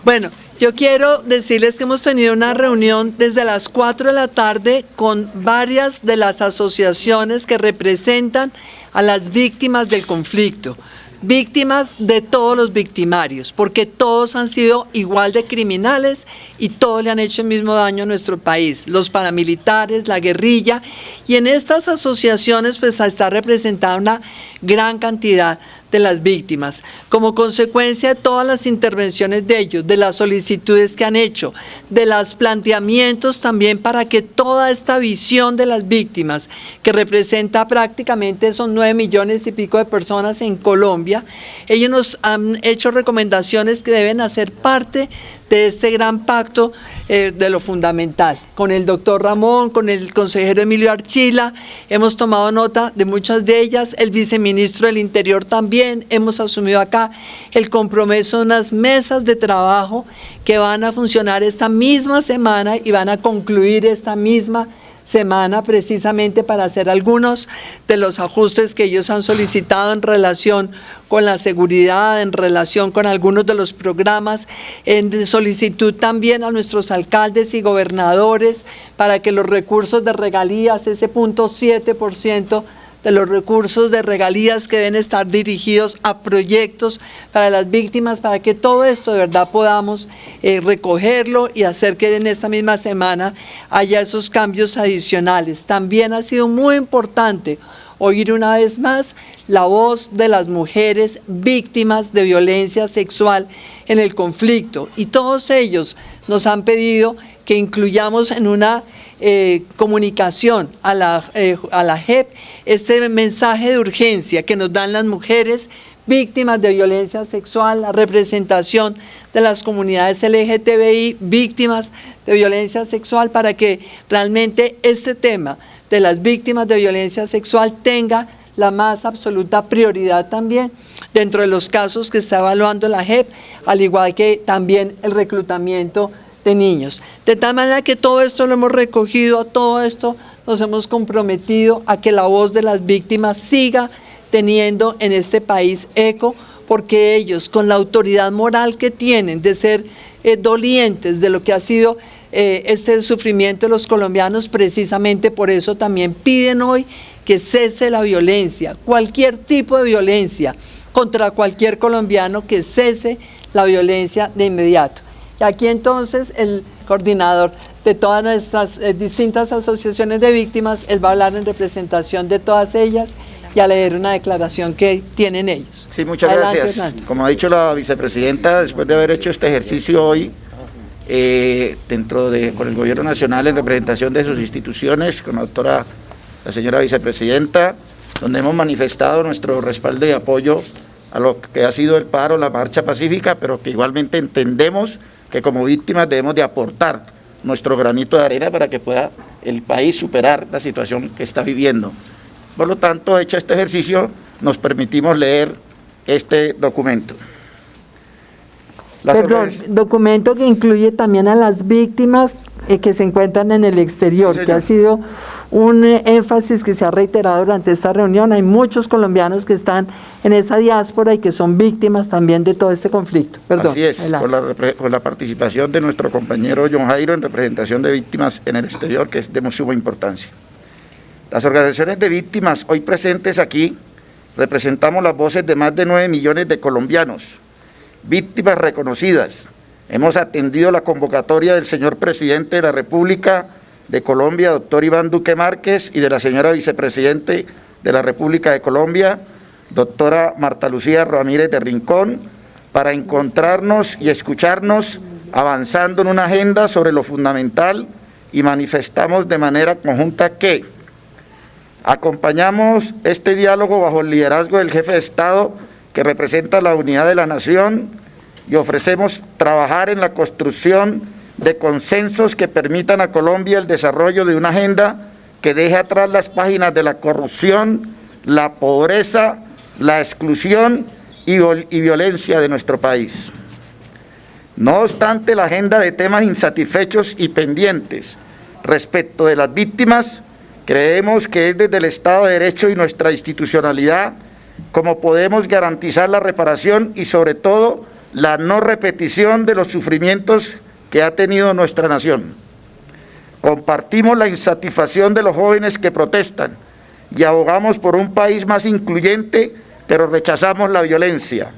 Bueno, yo quiero decirles que hemos tenido una reunión desde las 4 de la tarde con varias de las asociaciones que representan a las víctimas del conflicto, víctimas de todos los victimarios, porque todos han sido igual de criminales y todos le han hecho el mismo daño a nuestro país, los paramilitares, la guerrilla, y en estas asociaciones pues está representada una gran cantidad de las víctimas, como consecuencia de todas las intervenciones de ellos, de las solicitudes que han hecho, de los planteamientos también para que toda esta visión de las víctimas, que representa prácticamente son 9 millones y pico de personas en Colombia, ellos nos han hecho recomendaciones que deben hacer parte de este gran pacto de lo fundamental. Con el doctor Ramón, con el consejero Emilio Archila, hemos tomado nota de muchas de ellas, el viceministro del Interior también, hemos asumido acá el compromiso de unas mesas de trabajo que van a funcionar esta misma semana y van a concluir esta misma semana precisamente para hacer algunos de los ajustes que ellos han solicitado en relación con la seguridad, en relación con algunos de los programas, en solicitud también a nuestros alcaldes y gobernadores para que los recursos de regalías, ese 0.7% de los recursos de regalías que deben estar dirigidos a proyectos para las víctimas, para que todo esto de verdad podamos recogerlo y hacer que en esta misma semana haya esos cambios adicionales. También ha sido muy importante oír una vez más la voz de las mujeres víctimas de violencia sexual en el conflicto, y todos ellos nos han pedido que incluyamos en una comunicación a la JEP este mensaje de urgencia que nos dan las mujeres víctimas de violencia sexual, la representación de las comunidades LGTBI víctimas de violencia sexual, para que realmente este tema de las víctimas de violencia sexual tenga la más absoluta prioridad también dentro de los casos que está evaluando la JEP, al igual que también el reclutamiento de niños. De tal manera que todo esto lo hemos recogido, a todo esto nos hemos comprometido a que la voz de las víctimas siga teniendo en este país eco, porque ellos, con la autoridad moral que tienen de ser dolientes de lo que ha sido este sufrimiento de los colombianos, precisamente por eso también piden hoy que cese la violencia, cualquier tipo de violencia contra cualquier colombiano, que cese la violencia de inmediato. Y aquí entonces el coordinador de todas nuestras distintas asociaciones de víctimas, él va a hablar en representación de todas ellas y a leer una declaración que tienen ellos. Sí, muchas gracias. Hernando. Como ha dicho la vicepresidenta, después de haber hecho este ejercicio hoy, con el Gobierno Nacional en representación de sus instituciones, con la señora vicepresidenta, donde hemos manifestado nuestro respaldo y apoyo a lo que ha sido el paro, la marcha pacífica, pero que igualmente entendemos que como víctimas debemos de aportar nuestro granito de arena para que pueda el país superar la situación que está viviendo. Por lo tanto, hecho este ejercicio, nos permitimos leer este documento. Documento que incluye también a las víctimas que se encuentran en el exterior, sí, que ha sido un énfasis que se ha reiterado durante esta reunión. Hay muchos colombianos que están en esa diáspora y que son víctimas también de todo este conflicto. Perdón, así es, con la participación de nuestro compañero John Jairo en representación de víctimas en el exterior, que es de suma importancia. Las organizaciones de víctimas hoy presentes aquí representamos las voces de más de 9 millones de colombianos, víctimas reconocidas. Hemos atendido la convocatoria del señor presidente de la República de Colombia, doctor Iván Duque Márquez, y de la señora vicepresidente de la República de Colombia, doctora Marta Lucía Ramírez de Rincón, para encontrarnos y escucharnos avanzando en una agenda sobre lo fundamental, y manifestamos de manera conjunta que acompañamos este diálogo bajo el liderazgo del jefe de Estado que representa la unidad de la nación, y ofrecemos trabajar en la construcción de consensos que permitan a Colombia el desarrollo de una agenda que deje atrás las páginas de la corrupción, la pobreza, la exclusión y violencia de nuestro país. No obstante la agenda de temas insatisfechos y pendientes respecto de las víctimas, creemos que es desde el Estado de Derecho y nuestra institucionalidad como podemos garantizar la reparación y sobre todo la no repetición de los sufrimientos que ha tenido nuestra nación. Compartimos la insatisfacción de los jóvenes que protestan y abogamos por un país más incluyente, pero rechazamos la violencia,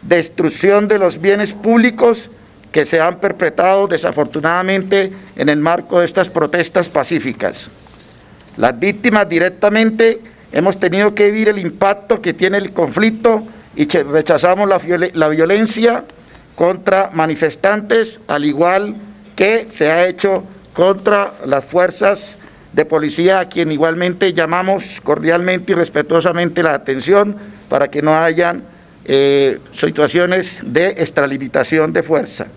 destrucción de los bienes públicos que se han perpetrado desafortunadamente en el marco de estas protestas pacíficas. Las víctimas directamente hemos tenido que vivir el impacto que tiene el conflicto y rechazamos la violencia contra manifestantes, al igual que se ha hecho contra las fuerzas de policía, a quien igualmente llamamos cordialmente y respetuosamente la atención para que no hayan situaciones de extralimitación de fuerza.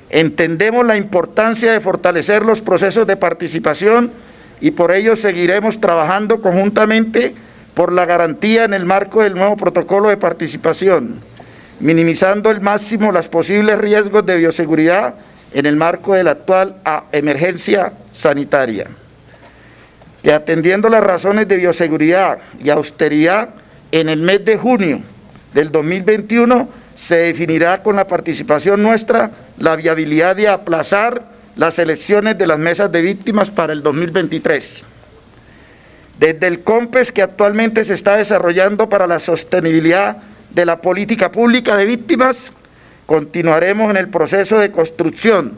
Entendemos la importancia de fortalecer los procesos de participación y por ello seguiremos trabajando conjuntamente por la garantía en el marco del nuevo protocolo de participación, minimizando al máximo los posibles riesgos de bioseguridad en el marco de la actual emergencia sanitaria. Que atendiendo las razones de bioseguridad y austeridad, en el mes de junio del 2021 se definirá con la participación nuestra la viabilidad de aplazar las elecciones de las mesas de víctimas para el 2023. Desde el COMPES que actualmente se está desarrollando para la sostenibilidad de la política pública de víctimas, continuaremos en el proceso de construcción,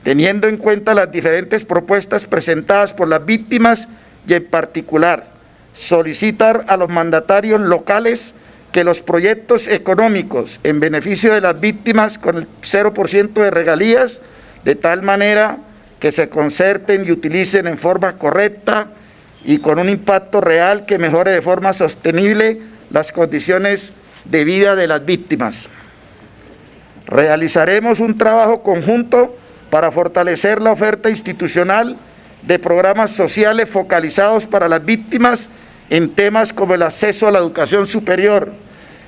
teniendo en cuenta las diferentes propuestas presentadas por las víctimas y en particular solicitar a los mandatarios locales que los proyectos económicos en beneficio de las víctimas con el 0% de regalías, de tal manera que se concerten y utilicen en forma correcta y con un impacto real que mejore de forma sostenible las condiciones de vida de las víctimas. Realizaremos un trabajo conjunto para fortalecer la oferta institucional de programas sociales focalizados para las víctimas en temas como el acceso a la educación superior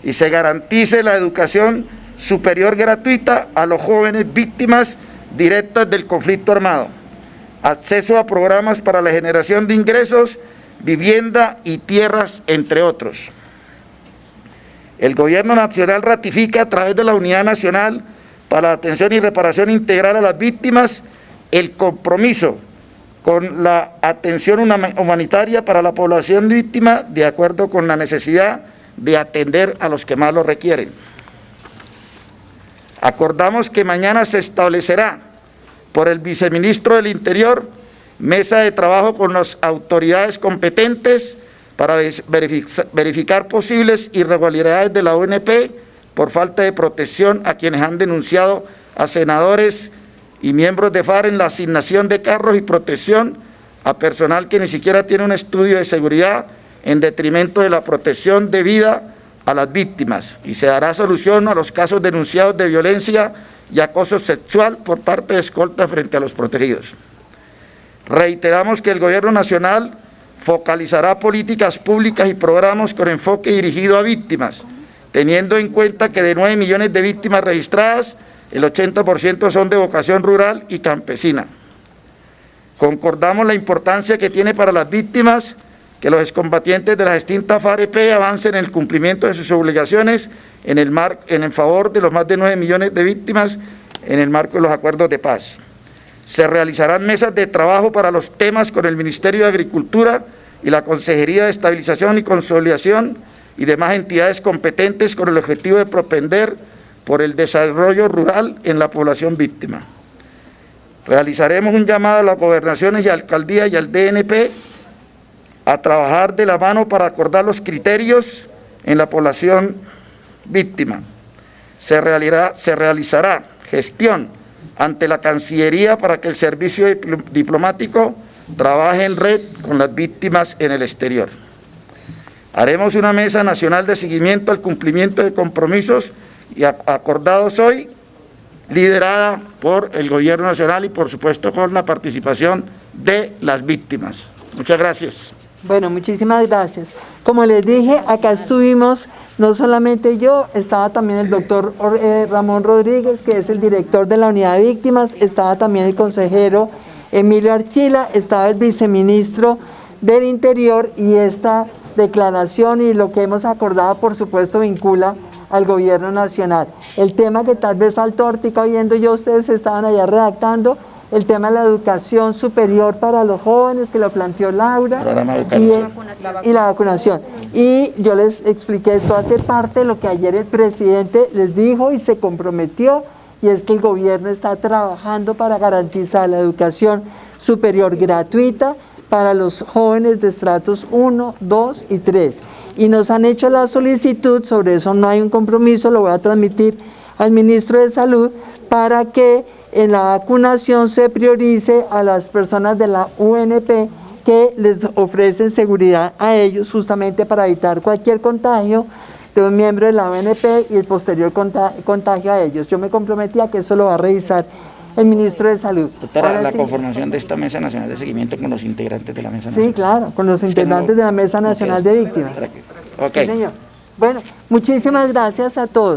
y se garantice la educación superior gratuita a los jóvenes víctimas directas del conflicto armado, acceso a programas para la generación de ingresos, vivienda y tierras, entre otros. El Gobierno Nacional ratifica a través de la Unidad Nacional para la Atención y Reparación Integral a las Víctimas el compromiso con la atención humanitaria para la población víctima de acuerdo con la necesidad de atender a los que más lo requieren. Acordamos que mañana se establecerá por el Viceministro del Interior mesa de trabajo con las autoridades competentes para verificar posibles irregularidades de la ONP por falta de protección a quienes han denunciado a senadores y miembros de FARC en la asignación de carros y protección a personal que ni siquiera tiene un estudio de seguridad en detrimento de la protección debida a las víctimas, y se dará solución a los casos denunciados de violencia y acoso sexual por parte de escolta frente a los protegidos. Reiteramos que el Gobierno Nacional focalizará políticas públicas y programas con enfoque dirigido a víctimas, teniendo en cuenta que de 9 millones de víctimas registradas, el 80% son de vocación rural y campesina. Concordamos la importancia que tiene para las víctimas que los excombatientes de las extintas FARC-EP avancen en el cumplimiento de sus obligaciones en el favor de los más de 9 millones de víctimas en el marco de los acuerdos de paz. Se realizarán mesas de trabajo para los temas con el Ministerio de Agricultura y la Consejería de Estabilización y Consolidación y demás entidades competentes con el objetivo de propender por el desarrollo rural en la población víctima. Realizaremos un llamado a las gobernaciones y alcaldías y al DNP a trabajar de la mano para acordar los criterios en la población víctima. Se realizará gestión ante la Cancillería para que el servicio diplomático trabaje en red con las víctimas en el exterior. Haremos una mesa nacional de seguimiento al cumplimiento de compromisos y acordados hoy, liderada por el Gobierno Nacional y por supuesto con la participación de las víctimas. Muchas gracias. Bueno, muchísimas gracias. Como les dije, acá estuvimos, no solamente yo, estaba también el doctor Ramón Rodríguez, que es el director de la Unidad de Víctimas, estaba también el consejero Emilio Archila, estaba el viceministro del Interior, y esta declaración y lo que hemos acordado, por supuesto, vincula al gobierno nacional. El tema que tal vez faltó ahorita oyendo yo, ustedes estaban allá redactando, el tema de la educación superior para los jóvenes, que lo planteó Laura, y la vacunación. Y yo les expliqué, esto hace parte de lo que ayer el presidente les dijo y se comprometió, y es que el gobierno está trabajando para garantizar la educación superior gratuita para los jóvenes de estratos 1, 2 y 3. Y nos han hecho la solicitud, sobre eso no hay un compromiso, lo voy a transmitir al ministro de Salud, para que en la vacunación se priorice a las personas de la UNP que les ofrecen seguridad a ellos, justamente para evitar cualquier contagio de un miembro de la UNP y el posterior contagio a ellos. Yo me comprometí a que eso lo va a revisar el ministro de Salud. Doctora, la conformación de esta Mesa Nacional de Seguimiento con los integrantes de la Mesa Nacional. Sí, claro, con los integrantes de la Mesa Nacional de Víctimas. Ok. Sí, señor. Bueno, muchísimas gracias a todos.